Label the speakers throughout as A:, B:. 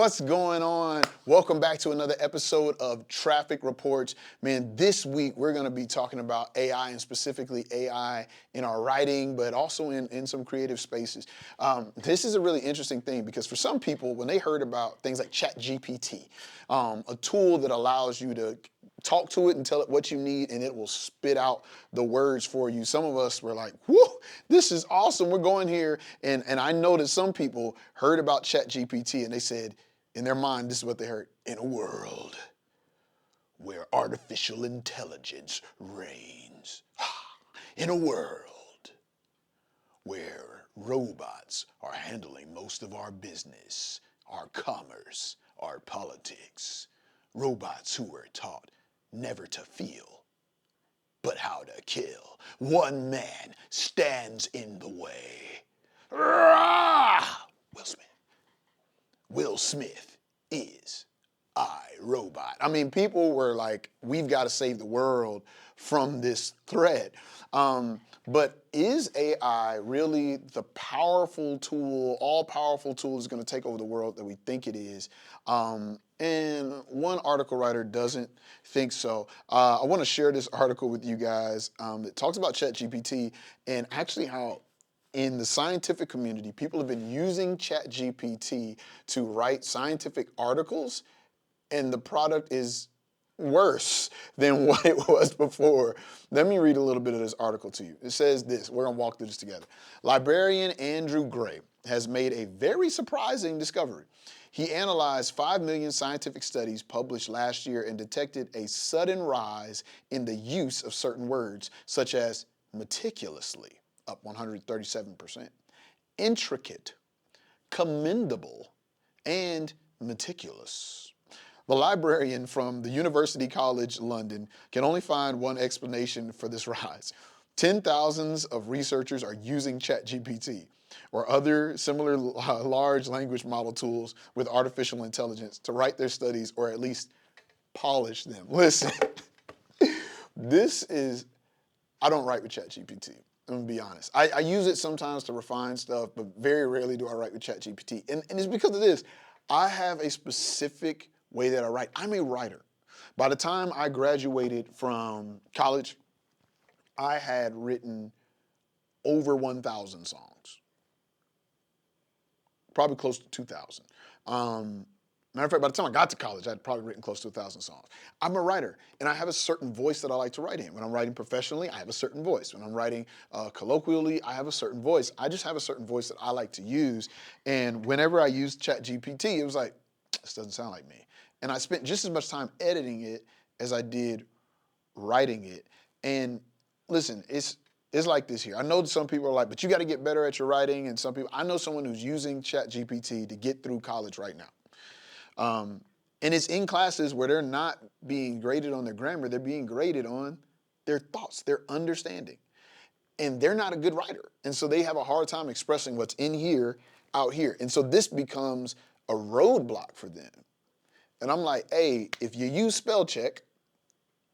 A: What's going on? Welcome back to another episode of Traffic Reports. Man, this week we're going to be talking about AI and specifically AI in our writing, but also in some creative spaces. This is a really interesting thing because for some people, when they heard about things like ChatGPT, a tool that allows you to talk to it and tell it what you need and it will spit out the words for you. Some of us were like, whoa, this is awesome. We're going here. And I know that some people heard about ChatGPT and they said, in their mind, this is what they heard. In a world where artificial intelligence reigns. In a world where robots are handling most of our business, our commerce, our politics. Robots who were taught never to feel, but how to kill. One man stands in the way. Will Smith. Will Smith is iRobot. I mean, people were like, we've got to save the world from this threat. But is AI really the powerful tool, all-powerful tool that's going to take over the world that we think it is? And one article writer doesn't think so. I want to share this article with you guys that talks about ChatGPT and actually how in the scientific community, people have been using ChatGPT to write scientific articles, and the product is worse than what it was before. Let me read a little bit of this article to you. It says this. We're going to walk through this together. Librarian Andrew Gray has made a very surprising discovery. He analyzed 5 million scientific studies published last year and detected a sudden rise in the use of certain words, such as meticulously, up 137%, intricate, commendable, and meticulous. The librarian from the University College London can only find one explanation for this rise. 10,000s of researchers are using ChatGPT or other similar large language model tools with artificial intelligence to write their studies or at least polish them. Listen, I don't write with ChatGPT. I'm gonna be honest. I use it sometimes to refine stuff, but very rarely do I write with ChatGPT. And it's because of this. I have a specific way that I write. I'm a writer. By the time I graduated from college, I had written over 1,000 songs. Probably close to 2,000. Matter of fact, by the time I got to college, I'd probably written close to 1,000 songs. I'm a writer, and I have a certain voice that I like to write in. When I'm writing professionally, I have a certain voice. When I'm writing colloquially, I have a certain voice. I just have a certain voice that I like to use. And whenever I used ChatGPT, it was like, this doesn't sound like me. And I spent just as much time editing it as I did writing it. And listen, it's like this here. I know that some people are like, but you got to get better at your writing. And some people, I know someone who's using ChatGPT to get through college right now. And it's in classes where they're not being graded on their grammar, they're being graded on their thoughts, their understanding. And they're not a good writer. And so they have a hard time expressing what's in here, out here. And so this becomes a roadblock for them. And I'm like, hey, if you use spell check,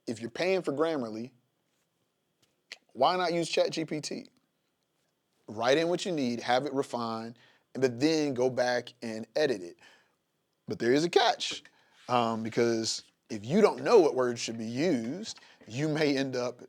A: if you're paying for Grammarly, why not use ChatGPT? Write in what you need, have it refined, but then go back and edit it. But there is a catch, because if you don't know what words should be used, you may end up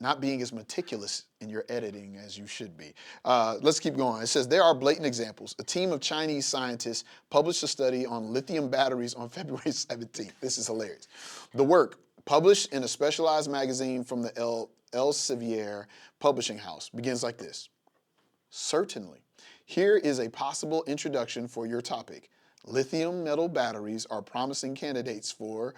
A: not being as meticulous in your editing as you should be. Let's keep going. It says, there are blatant examples. A team of Chinese scientists published a study on lithium batteries on February 17th. This is hilarious. The work, published in a specialized magazine from the Elsevier publishing house, begins like this. Certainly. Here is a possible introduction for your topic. Lithium metal batteries are promising candidates for ...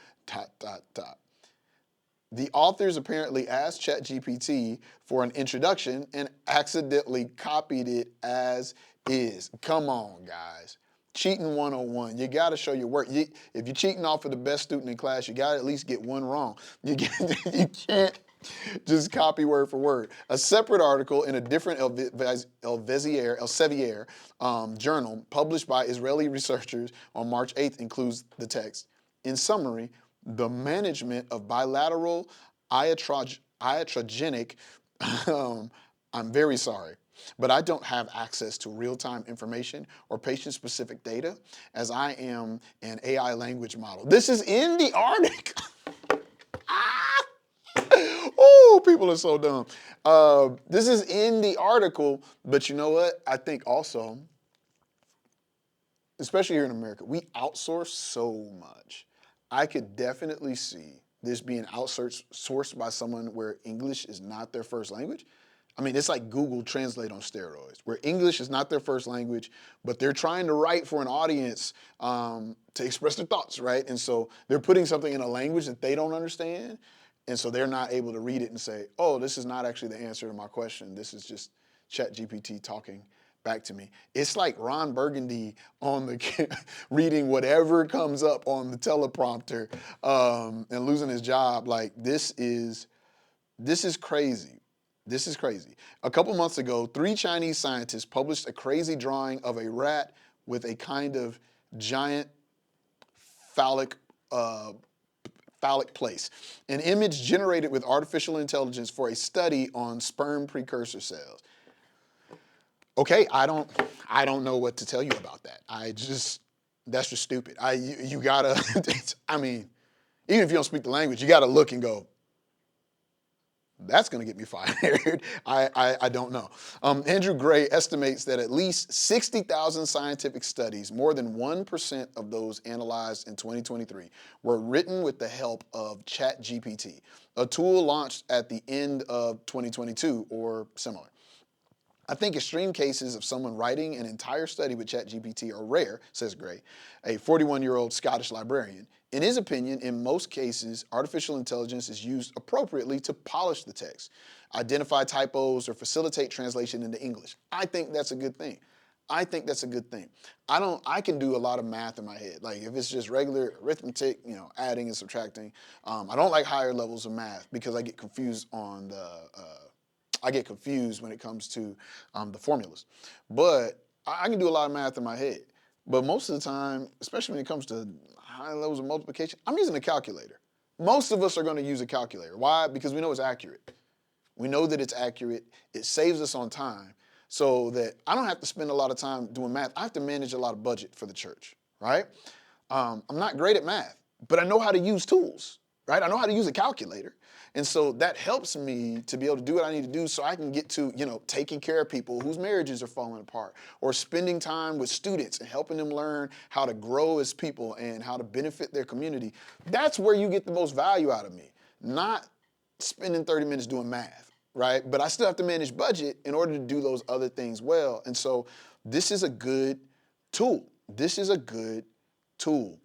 A: The authors apparently asked ChatGPT for an introduction and accidentally copied it as is. Come on, guys. Cheating 101. You got to show your work. If you're cheating off of the best student in class, you got to at least get one wrong. You can't just copy word for word. A separate article in a different Elsevier journal published by Israeli researchers on March 8th includes the text. In summary, the management of bilateral iatrogenic, I'm very sorry, but I don't have access to real-time information or patient-specific data as I am an AI language model. This is in the article. Oh, people are so dumb. This is in the article, but you know what? I think also, especially here in America, we outsource so much. I could definitely see this being outsourced by someone where English is not their first language. I mean, it's like Google Translate on steroids, where English is not their first language, but they're trying to write for an audience to express their thoughts, right? And so they're putting something in a language that they don't understand, and so they're not able to read it and say, oh, this is not actually the answer to my question. This is just ChatGPT talking back to me. It's like Ron Burgundy on the reading whatever comes up on the teleprompter and losing his job. Like this is crazy. This is crazy. A couple months ago, 3 Chinese scientists published a crazy drawing of a rat with a kind of giant phallic place, an image generated with artificial intelligence for a study on sperm precursor cells. Okay, I don't know what to tell you about that. That's just stupid. You gotta, I mean, even if you don't speak the language, you gotta look and go, that's gonna get me fired. I don't know. Andrew Gray estimates that at least 60,000 scientific studies, more than 1% of those analyzed in 2023, were written with the help of ChatGPT, a tool launched at the end of 2022 or similar. I think extreme cases of someone writing an entire study with ChatGPT are rare, says Gray, a 41-year-old Scottish librarian. In his opinion, in most cases, artificial intelligence is used appropriately to polish the text, identify typos, or facilitate translation into English. I think that's a good thing. I think that's a good thing. I can do a lot of math in my head. Like if it's just regular arithmetic, adding and subtracting. I don't like higher levels of math because I get confused on I get confused when it comes to the formulas. But I can do a lot of math in my head. But most of the time, especially when it comes to high levels of multiplication, I'm using a calculator. Most of us are going to use a calculator. Why? Because we know it's accurate. We know that it's accurate. It saves us on time so that I don't have to spend a lot of time doing math. I have to manage a lot of budget for the church, right? I'm not great at math, but I know how to use tools, right? I know how to use a calculator. And so that helps me to be able to do what I need to do so I can get to, taking care of people whose marriages are falling apart or spending time with students and helping them learn how to grow as people and how to benefit their community. That's where you get the most value out of me, not spending 30 minutes doing math, right? But I still have to manage budget in order to do those other things well. And so this is a good tool. This is a good tool.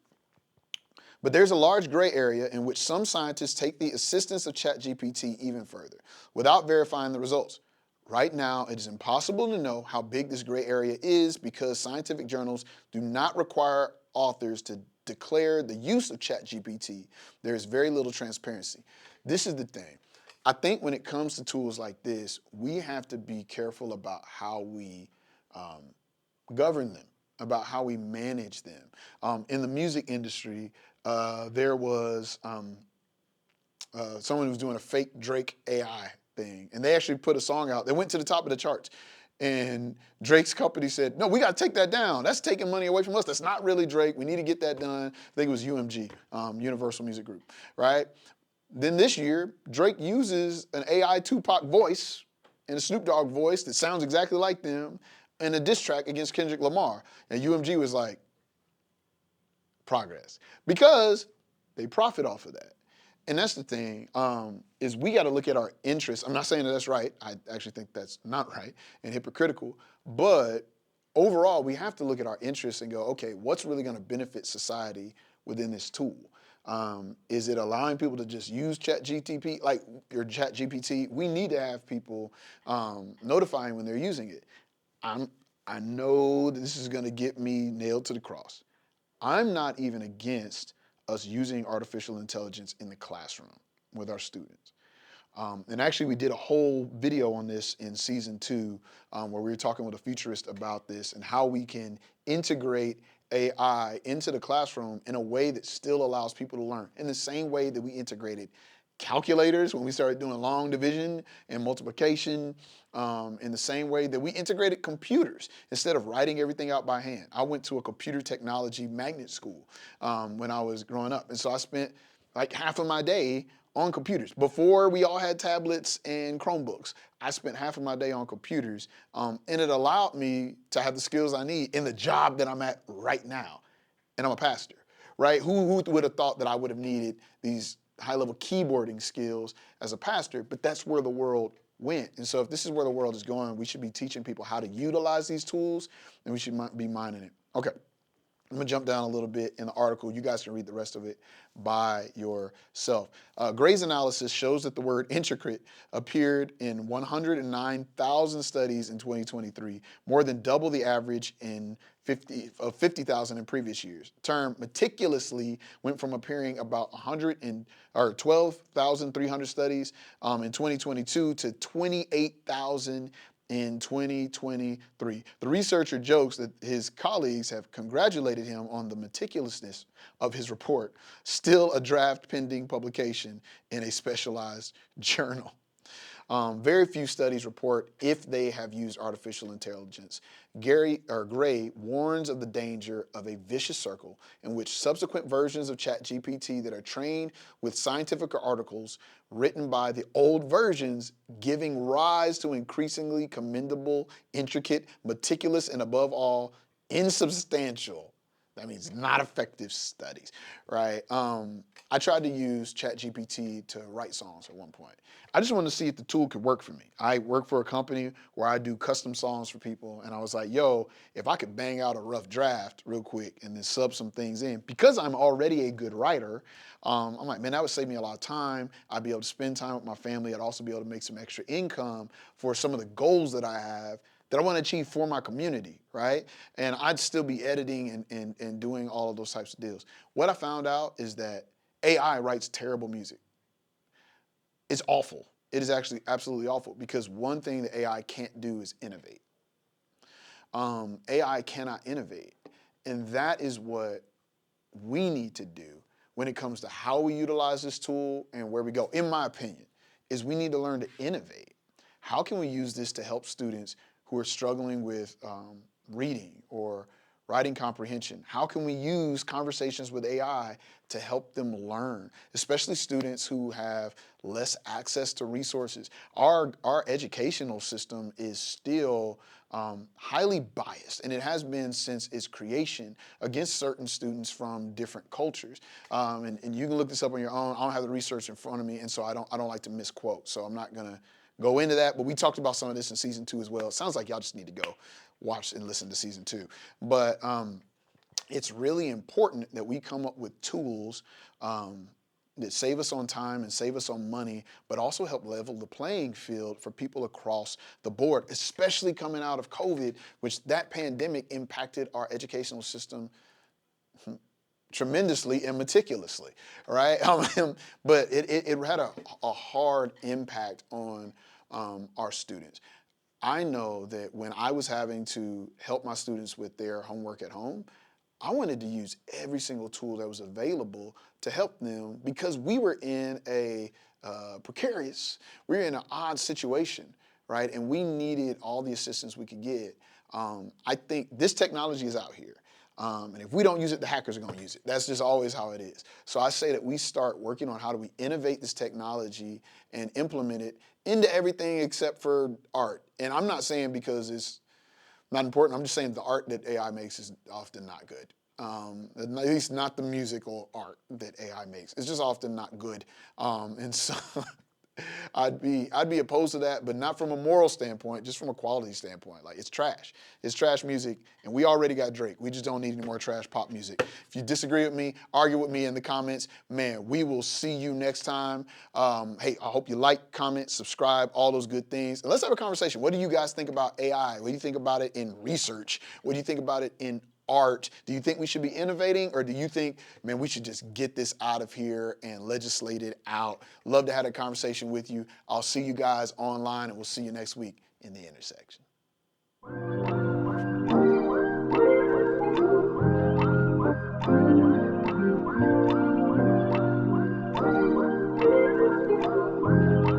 A: But there's a large gray area in which some scientists take the assistance of ChatGPT even further, without verifying the results. Right now, it is impossible to know how big this gray area is because scientific journals do not require authors to declare the use of ChatGPT. There is very little transparency. This is the thing. I think when it comes to tools like this, we have to be careful about how we govern them, about how we manage them. In the music industry, there was someone who was doing a fake Drake AI thing, and they actually put a song out. They went to the top of the charts, and Drake's company said, no, we got to take that down. That's taking money away from us. That's not really Drake. We need to get that done. I think it was UMG, Universal Music Group, right? Then this year, Drake uses an AI Tupac voice and a Snoop Dogg voice that sounds exactly like them in a diss track against Kendrick Lamar. And UMG was like, progress. Because they profit off of that. And that's the thing, is we got to look at our interests. I'm not saying that that's right. I actually think that's not right and hypocritical. But overall, we have to look at our interests and go, okay, what's really going to benefit society within this tool? Is it allowing people to just use ChatGPT, like your ChatGPT? We need to have people notifying when they're using it. I know that this is going to get me nailed to the cross. I'm not even against us using artificial intelligence in the classroom with our students. And actually, we did a whole video on this in season 2 where we were talking with a futurist about this and how we can integrate AI into the classroom in a way that still allows people to learn in the same way that we integrated calculators, when we started doing long division and multiplication, in the same way that we integrated computers instead of writing everything out by hand. I went to a computer technology magnet school when I was growing up. And so I spent like half of my day on computers. Before we all had tablets and Chromebooks, I spent half of my day on computers, and it allowed me to have the skills I need in the job that I'm at right now. And I'm a pastor, right? Who would have thought that I would have needed these high-level keyboarding skills as a pastor? But that's where the world went. And so if this is where the world is going, we should be teaching people how to utilize these tools, and we should be mining it. Okay. I'm gonna jump down a little bit in the article. You guys can read the rest of it by yourself. Gray's analysis shows that the word intricate appeared in 109,000 studies in 2023, more than double the average in 50,000 in previous years. The term meticulously went from appearing about 12,300 studies in 2022 to 28,000 in 2023. The researcher jokes that his colleagues have congratulated him on the meticulousness of his report, still a draft pending publication in a specialized journal. Very few studies report if they have used artificial intelligence. Gray warns of the danger of a vicious circle in which subsequent versions of ChatGPT that are trained with scientific articles written by the old versions, giving rise to increasingly commendable, intricate, meticulous, and above all, insubstantial, that means not effective studies, right? I tried to use ChatGPT to write songs at one point. I just wanted to see if the tool could work for me. I work for a company where I do custom songs for people, and I was like, yo, if I could bang out a rough draft real quick and then sub some things in, because I'm already a good writer, I'm like, man, that would save me a lot of time. I'd be able to spend time with my family. I'd also be able to make some extra income for some of the goals that I have that I want to achieve for my community, right? And I'd still be editing and doing all of those types of deals. What I found out is that AI writes terrible music. It's awful. It is actually absolutely awful because one thing that AI can't do is innovate. AI cannot innovate. And that is what we need to do when it comes to how we utilize this tool and where we go, in my opinion, is we need to learn to innovate. How can we use this to help students who are struggling with reading or writing comprehension? How can we use conversations with AI to help them learn, especially students who have less access to resources? Our educational system is still highly biased, and it has been since its creation against certain students from different cultures. And you can look this up on your own. I don't have the research in front of me, and so I don't like to misquote. So I'm not gonna go into that, but we talked about some of this in season 2 as well. It sounds like y'all just need to go watch and listen to season 2. But it's really important that we come up with tools that save us on time and save us on money, but also help level the playing field for people across the board, especially coming out of COVID, which that pandemic impacted our educational system tremendously and meticulously, right? But it had a hard impact on our students. I know that when I was having to help my students with their homework at home, I wanted to use every single tool that was available to help them because we were in a we were in an odd situation, right? And we needed all the assistance we could get. I think this technology is out here. And if we don't use it, the hackers are going to use it. That's just always how it is. So I say that we start working on how do we innovate this technology and implement it into everything except for art. And I'm not saying because it's not important. I'm just saying the art that AI makes is often not good. At least not the musical art that AI makes. It's just often not good. And so I'd be opposed to that, but not from a moral standpoint, just from a quality standpoint. Like, it's trash. It's trash music, and we already got Drake. We just don't need any more trash pop music. If you disagree with me, argue with me in the comments. Man, we will see you next time. Hey, I hope you like, comment, subscribe, all those good things. And let's have a conversation. What do you guys think about AI? What do you think about it in research? What do you think about it in art? Do you think we should be innovating, or do you think, man, we should just get this out of here and legislate it out? Love to have a conversation with you. I'll see you guys online, and we'll see you next week in the intersection.